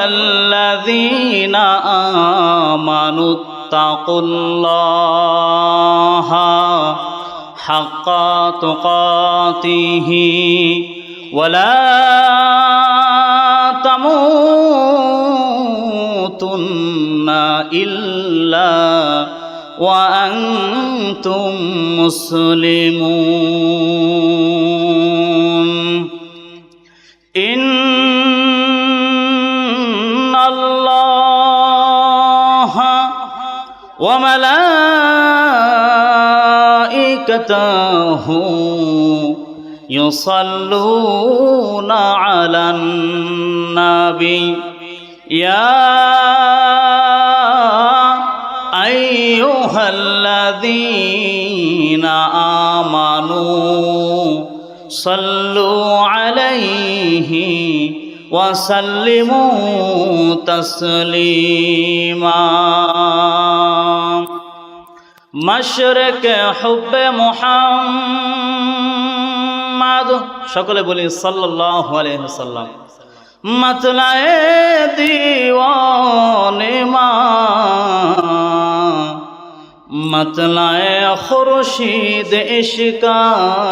আইয়ুহাল্লাযীনা আমানুত্তাকুল্লাহা হাক্কা তুকাতিহি ওয়া লা তামুতুন্না ইল্লা ওয়া আনতুম মুসলিমুন। ইন্নাল্লাহা ওয়া মালাইকাতাহু ইউসাল্লুনা আলান নাবী ইয়া আইয়ুহাল্লাযীনা আমানু সাল্লু আলাইহি ওয়া সাল্লিমু তাসলিমা। মাশরিকে হুব্বে মুহাম্মদ, সকলে বলি সাল্লাল্লাহু আলাইহি ওয়াসাল্লাম। मतलाए दीवाने मतलाए खुर्शीद इश्कास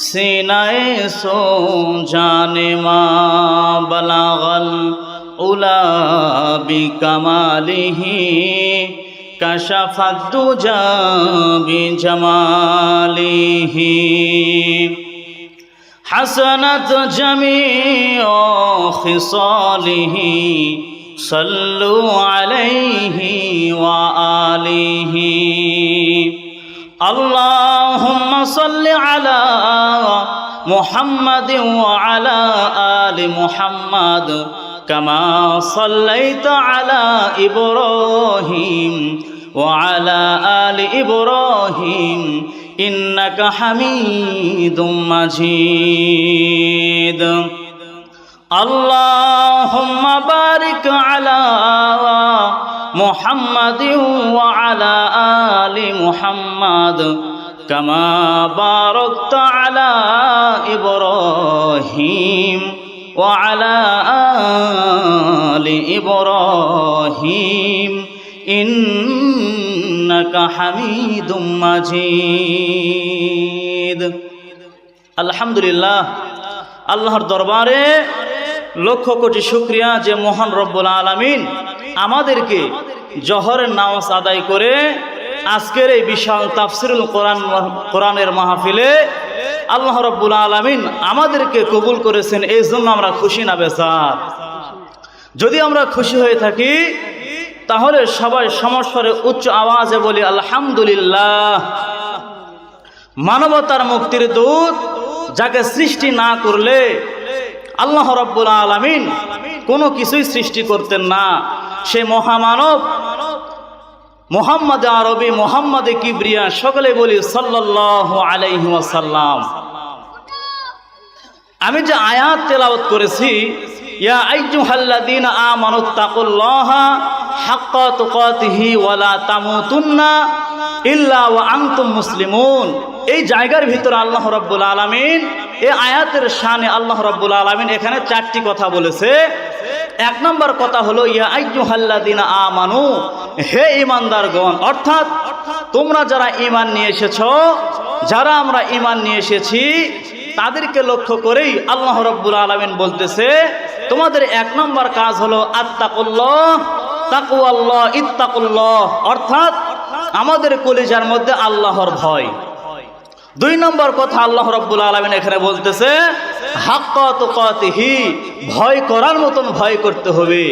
सीनाए सो जाने बलागल उला बिकमालिही कशफत दुजा बिजमालिही हसनत जमीअ खिसालिही सल्लु अलैहि व आलिहि। अल्लाहुम्मा सल्लि अला मुहम्मद व अला आलि मुहम्मद कमा सल्लैता अला इब्राहीम व अला आलि इब्राहीम इन्नका हमीदुम मजीद। अल्लाहुम्मा बारिक अला मुहम्मद व अला आलि मुहम्मद कमा बारकता अला इब्राहीम व अला आलि इब्राहीम इन्नका हमीदुम मजीद। अल्हम्दुलिल्लाह, আল্লাহর দরবারে লক্ষ কোটি শুকরিয়া যে মহান রব্বুল আলামিন আমাদেরকে জোহরের নামাজ আদায় করে আজকের এই বিশাল তাফসিরুল কোরআনের মাহফিলে আল্লাহ রব্বুল আলামিন আমাদেরকে কবুল করেছেন। এই জন্য আমরা খুশি না বেজার? যদি আমরা খুশি হয়ে থাকি তাহলে সবাই সমস্বরে উচ্চ আওয়াজে বলি আলহামদুলিল্লাহ। মানবতার মুক্তির দূত, যাকে সৃষ্টি না করলে আল্লাহ রাব্বুল আলামিন কোনো কিছুই সৃষ্টি করতেন না, সে মহামানব মুহাম্মদ আরবি মুহাম্মদে কিবরিয়া, সকলে বলি সাল্লাল্লাহু আলাইহি ওয়াসাল্লাম। আমি যে আয়াত তেলাওয়াত করেছি, ইয়া আইয়ুহাল্লাযীনা আমানুত্তাকুল্লাহা হাক্কা তুকাতিহি ওয়া লা তামুতুন্না ইল্লা ওয়া আনতুম মুসলিমুন, এই জায়গার ভিতরে আল্লাহ রাব্বুল আলামিন এই আয়াতের শানে আল্লাহ রাব্বুল আলামিন এখানে চারটি কথা বলেছে। এক নম্বর কথা হলো ইয়া আইয়ুহাল্লাযীনা আমানু, হে ঈমানদারগণ, অর্থাৎ তোমরা যারা ঈমান নিয়ে এসেছো, যারা আমরা ঈমান নিয়ে এসেছি তাদেরকে লক্ষ্য করেই আল্লাহ রাব্বুল আলামিন বলতেছে তোমাদের এক নম্বর কাজ হলো আত্তাকুল্লাহ, তাকওয়াল্লাহ, ইত্তাকুল্লাহ, অর্থাৎ আমাদের কলিজার মধ্যে আল্লাহর ভয়। দুই নম্বর কথা আল্লাহ রাব্বুল আলামিন এখানে বলতেছে হাক্কা তুকাতিহি, ভয় করার মতন ভয় করতে হবে।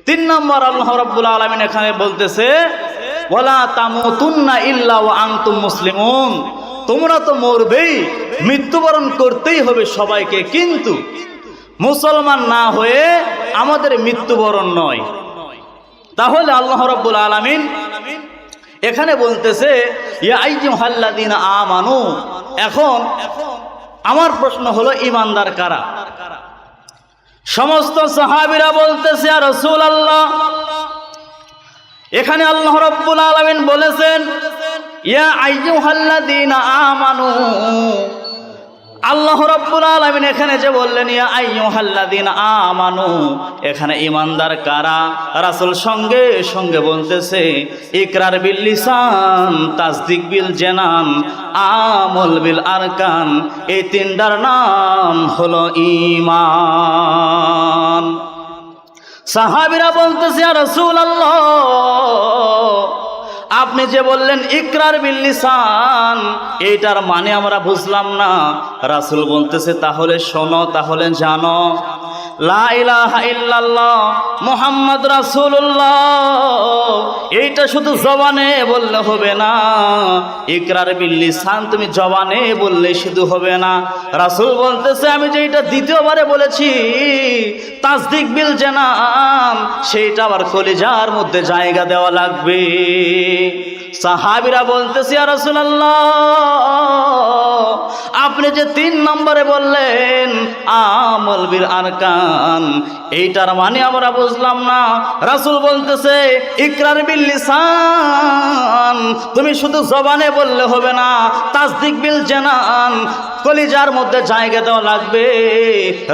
তিন নম্বর আল্লাহ রাব্বুল আলামিন এখানে বলতেছে ওয়ালা তামুতুন্না ইল্লা ওয়া আনতুম মুসলিমুন, তোমরা তো মরবেই, মৃত্যুবরণ করতেই হবে সবাইকে, কিন্তু মুসলমান না হয়ে আমাদের মৃত্যুবরণ নয়। তাহলে আল্লাহ রাব্বুল আলামিন এখানে বলতেছে ইয়া আইয়ুহাল্লাযীনা আমানু। এখন আমার প্রশ্ন হলো ঈমানদার কারা? সমস্ত সাহাবীরা বলতেছে ইয়া রাসূলুল্লাহ, এখানে আল্লাহ রাব্বুল আলামিন বলেছেন ইয়া আইয়ুহাল্লাযীনা আমানু, আল্লাহ রাব্বুল আলামিন এখানে যে বললেন ইয়া আইয়ুহাল্লাযীনা আমানু, এখানে ঈমানদার কারা? রাসূল সঙ্গে সঙ্গে বলতেছে ইকরার বিল লিসান, তাসদিক বিল জানান, আমল বিল আরকান, এই তিনটার নাম হলো ঈমান। সাহাবীরা বলতেছে ইয়া রাসূলুল্লাহ, আপনি যে বললেন ইকরার বিল লিসান, এইটার মানে আমরা বুঝলাম না। রাসূল বলতেছে তাহলে শোনো, তাহলে জানো, লা ইলাহা ইল্লাল্লাহ মুহাম্মদ রাসূলুল্লাহ, এইটা শুধু জবানে বললে হবে না। ইকরার বিল লিসান তুমি জবানে বললে শুধু হবে না। রাসূল বলতেছে আমি যেটা দ্বিতীয়বারে বলেছি তাসদিক বিল জানান, সেইটা আবার কলিজার মধ্যে জায়গা দেওয়া লাগবে। সাহাবীরা বলতেছে ইয়া রাসূলুল্লাহ, আপনি যে 3 নম্বরে বললেন আমল বিল আরকান, এইটার মানে আমরা বুঝলাম না। রাসূল বলতেছে ইকরার বিল লিসান তুমি শুধু জবানে বললে হবে না, তাসদিক বিল জানান কলিজার মধ্যে জায়গা দেওয়া লাগবে।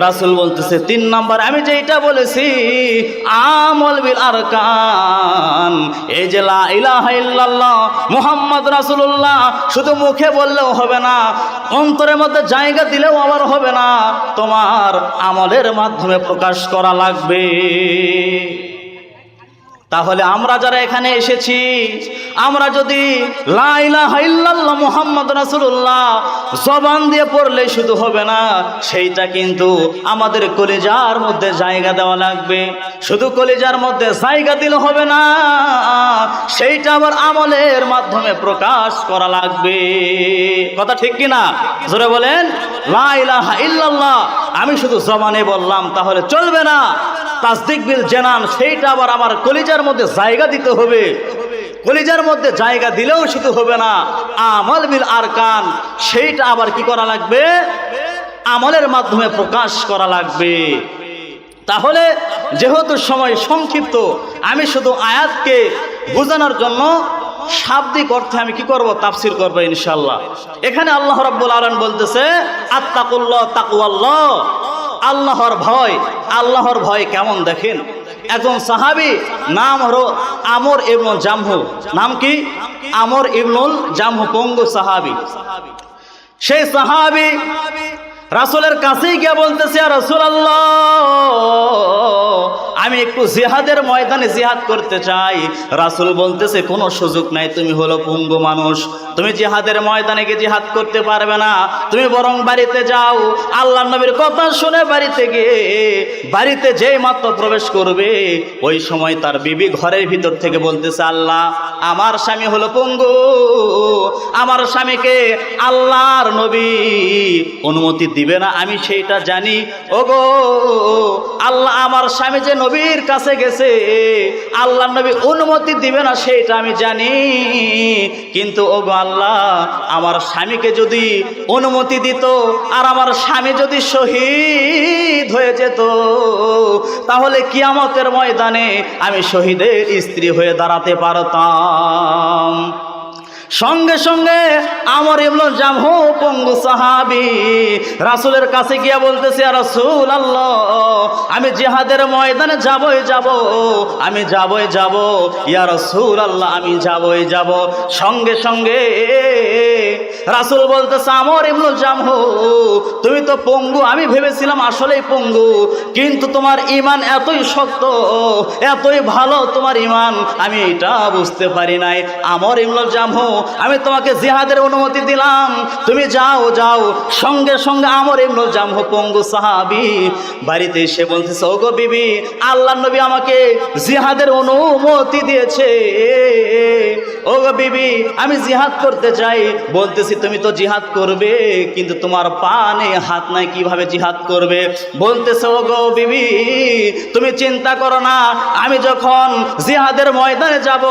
রাসূল বলতেছে 3 নম্বর আমি যেটা বলেছি আমল বিল আরকান, এই যে লা ইলাহা ইল্লাল্লাহ মুহাম্মদ রাসূলুল্লাহ শুধু মুখে বললেও হবে না, অন্তরের মধ্যে জায়গা দিলেও আবার হবে না, তোমার আমলের মাধ্যমে প্রকাশ করা লাগবে। তাহলে আমরা যারা এখানে এসেছি, আমরা যদি লা ইলাহা ইল্লাল্লাহ মুহাম্মদ রাসূলুল্লাহ জবান দিয়ে পড়লে শুধু হবে না, সেইটা কিন্তু আমাদের কলিজার মধ্যে জায়গা দেওয়া লাগবে। শুধু কলিজার মধ্যে জায়গা দিলে হবে না, সেইটা আবার আমলের মাধ্যমে প্রকাশ করা লাগবে। কথা ঠিক কিনা? জোরে বলেন। লা ইলাহা ইল্লাল্লাহ আমি শুধু জবানে বললাম তাহলে চলবে না, তাসদিক বিল জানান সেইটা আবার আমার কলিজার মধ্যে জায়গা দিতে হবে। কলিজার মধ্যে জায়গা দিলেও শুধু হবে না, আমল বিল আরকান সেইটা আবার কি করা লাগবে? আমলের মাধ্যমে প্রকাশ করা লাগবে। তাহলে যেহেতু সময় সংক্ষিপ্ত, আমি শুধু আয়াতকে বোঝানোর জন্য শাব্দিক অর্থে আমি কি করব? তাফসীর করব ইনশাআল্লাহ। এখানে আল্লাহ রাব্বুল আলামিন বলতেছে আত্তাকুল্লাহ, তাকওয়াল্লাহ, আল্লাহর ভয়। আল্লাহর ভয় কেমন দেখেন, একজন সাহাবী নাম হলো আমর ইবনুল জামহু। নাম কি? আমর ইবনুল জামহু, পঙ্গু সাহাবী। সেই সাহাবী রাসূলের কাছেই গিয়ে বলতেছে ইয়া রাসূলুল্লাহ, আমি একটু জিহাদের ময়দানে জিহাদ করতে চাই। রাসূল বলতেছে কোনো সুযোগ নাই, তুমি হলো পঙ্গু মানুষ, তুমি জিহাদের ময়দানে গিয়ে জিহাদ করতে পারবে না, তুমি বরং বাড়িতে যাও। আল্লাহর নবীর কথা শুনে বাড়িতে যেই মাত্র প্রবেশ করবে, ওই সময় তার বিবি ঘরের ভিতর থেকে বলতেছে আল্লাহ, আমার স্বামী হলো পঙ্গু, আমার স্বামীকে আল্লাহর নবী অনুমতি দিবে না, আমি সেইটা জানি। ওগো আল্লাহ, আমার স্বামী যে নবীর কাছে গেছে, আল্লাহর নবী অনুমতি দিবে না সেইটা আমি জানি, কিন্তু ওগো আল্লাহ, আমার স্বামীকে যদি অনুমতি দিত আর আমার স্বামী যদি শহীদ হয়ে যেত, তাহলে কিয়ামতের ময়দানে আমি শহীদের স্ত্রী হয়ে দাঁড়াতে পারতাম। সঙ্গে সঙ্গে আমর ইবনুল জামহু পঙ্গু সাহাবী রাসূলের কাছে গিয়ে বলতেছে ইয়া রাসূলুল্লাহ, আমি জিহাদের ময়দানে আমি যাবই যাব ইয়া রাসূলুল্লাহ, আমি যাব। সঙ্গে সঙ্গে রাসূল বলতেছে আমর ইবনুল জামহু, তুমি তো পঙ্গু, আমি ভেবেছিলাম আসলেই পঙ্গু, কিন্তু তোমার ঈমান এতই শক্ত, এতই ভালো তোমার ঈমান, আমি এটা বুঝতে পারি নাই। আমর ইবনুল জামহু, আমি তোমাকে জিহাদের অনুমতি দিলাম, তুমি যাও। সঙ্গে সঙ্গে আমর ইবনুল জামহু পঙ্গু সাহাবী বাড়িতে এসে বলতেছে ওগো বিবি, আল্লাহর নবী আমাকে জিহাদের অনুমতি দিয়েছে। ওগো বিবি, আমি জিহাদ করতে চাই। বলতেছি তুমি তো জিহাদ করবে, কিন্তু তোমার পা নেই, হাত হাত নাই কিভাবে জিহাদ করবে। বলতেছে ও গো বিবি তুমি চিন্তা করো না, আমি যখন জিহাদের ময়দানে যাব,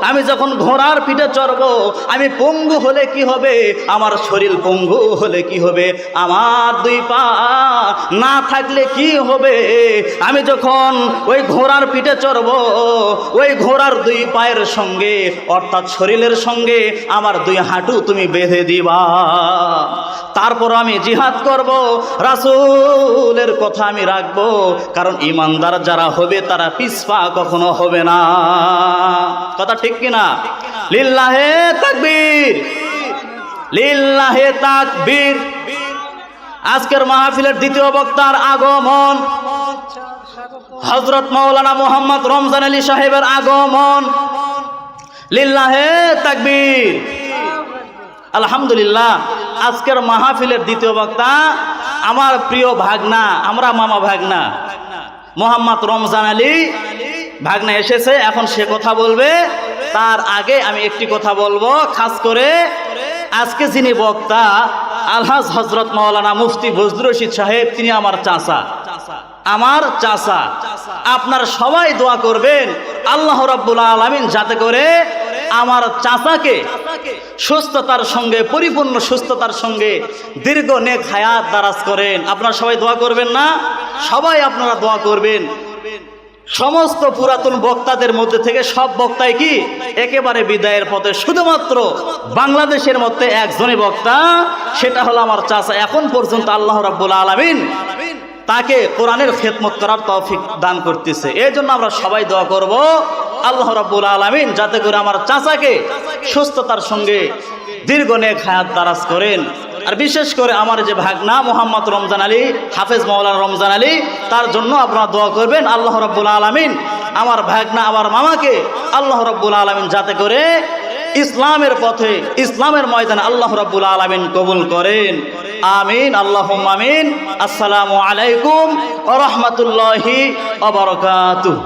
আমি যখন ঘোড়ার পিঠে চড়বো, আমি পঙ্গু হলে কি হবে, আমার শরীর পঙ্গু হলে কি হবে, আমার দুই পা না থাকলে কি হবে, আমি যখন ওই ঘোড়ার পিঠে চড়বো, ওই ঘোড়ার দুই পায়ের সঙ্গে অর্থাৎ শরীরের সঙ্গে আমার দুই হাঁটু তুমি বেঁধে দিবা, তারপর আমি জিহাদ করব, রাসূলের কথা আমি রাখবো, কারণ ইমানদার যারা হবে তারা পিছপা কখনো হবে না। কথা ঠিক কিনা? লিল্লাহে তাকবীর, লিল্লাহে তাকবীর। আজকের মাহফিলের দ্বিতীয় বক্তার আগমন, হযরত মাওলানা মোহাম্মদ রমজান আলী সাহেবের আগমন। লিল্লাহে তাকবীর। আলহামদুলিল্লাহ। আজকের মাহফিলের দ্বিতীয় বক্তা আমার প্রিয় ভাগনা, আমরা মামা ভাগনা মোহাম্মদ রমজান আলী ভাগনা এসেছে, এখন সে কথা বলবে। তার আগে আমি একটি কথা বলবো, খাস করে আজকে যিনি বক্তা আলহাজ হযরত মাওলানা মুফতি বজলুর রশিদ সাহেব, তিনি আমার চাচা, আমার চাচা। আপনারা সবাই দোয়া করবেন আল্লাহ রাব্বুল আলামিন যাতে করে আমার চাচাকে সুস্থতার সঙ্গে, পরিপূর্ণ সুস্থতার সঙ্গে দীর্ঘ নেক হায়াত দারাজ করেন। আপনারা সবাই দোয়া করবেন না? সবাই আপনারা দোয়া করবেন। সমস্ত পুরাতন বক্তাদের মধ্যে থেকে সব বক্তাই কি একেবারে বিদায়ের পথে, শুধুমাত্র বাংলাদেশের মধ্যে একজনই বক্তা, সেটা হলো আমার চাচা। এখন পর্যন্ত আল্লাহ রাব্বুল আলামিন তাকে কোরআনের খেদমত করার তৌফিক দান করতেছে। এই জন্য আমরা সবাই দোয়া করব আল্লাহ রাব্বুল আলামিন যাতে করে আমার চাচাকে সুস্থতার সঙ্গে দীর্ঘ নেক হায়াত দারাজ করেন। আর বিশেষ করে আমার যে ভাগনা মোহাম্মদ রমজান আলী, হাফেজ মাওলানা রমজান আলী, তার জন্য আপনারা দোয়া করবেন আল্লাহ রাব্বুল আলামিন আমার ভাগনা, আমার মামাকে আল্লাহ রাব্বুল আলামিন যাতে করে ইসলামের পথে, ইসলামের ময়দানে আল্লাহ রাব্বুল আলামিন কবুল করেন। আমিন, আল্লাহুম্মা আমিন। আসসালামু আলাইকুম ওয়া রাহমাতুল্লাহি ওয়া বারাকাতুহু।